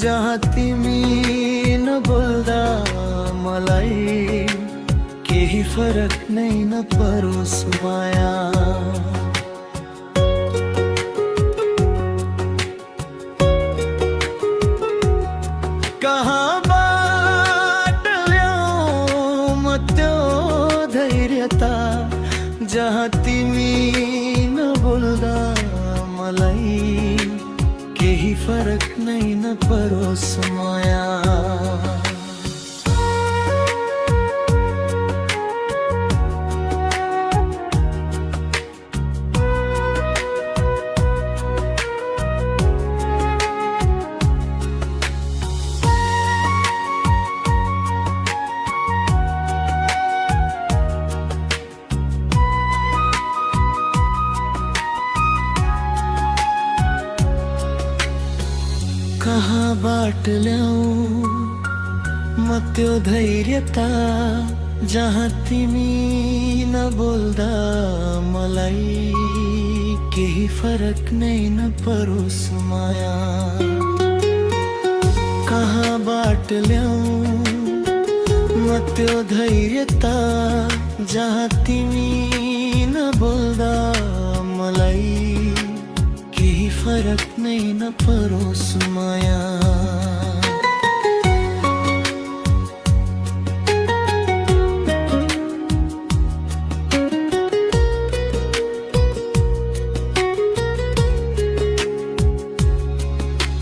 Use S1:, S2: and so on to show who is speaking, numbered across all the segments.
S1: जहाँ तिमी नबोल्दा मलाई केही फरक नै नपरोस् माया। कहाँबाट ल्याऊँ म त्यो धैर्यता जहाँ तिमी नबोल्दा मलाई केही फरक नै नपरोस् माया। कहाँबाट ल्याऊँ म त्यो धैर्यता जहाँ तिमी नबोल्दा मलाई केही फरक नै नपरोस् माया। कहाँबाट ल्याऊँ म त्यो धैर्यता जहाँ तिमी नबोल्दा मलाई केही फरक नै नपरोस् माया।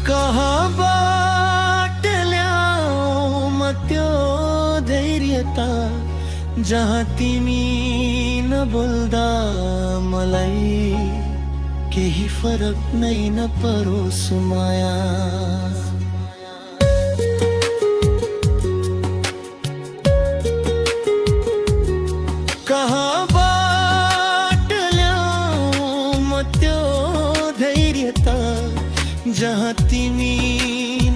S1: कहाँबाट ल्याऊँ म त्यो धैर्यता जहाँ तिमी नबोल्दा मलाई केही फरक नै नपरोस् माया। कहाँबाट ल्याऊँ म त्यो धैर्यता जहाँ तिमी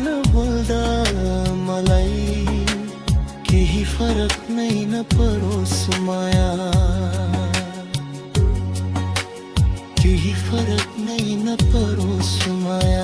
S1: नबोल्दा मलाई केही फरक नै नपरोस् माया। केही फरक नै नपरोस् माया।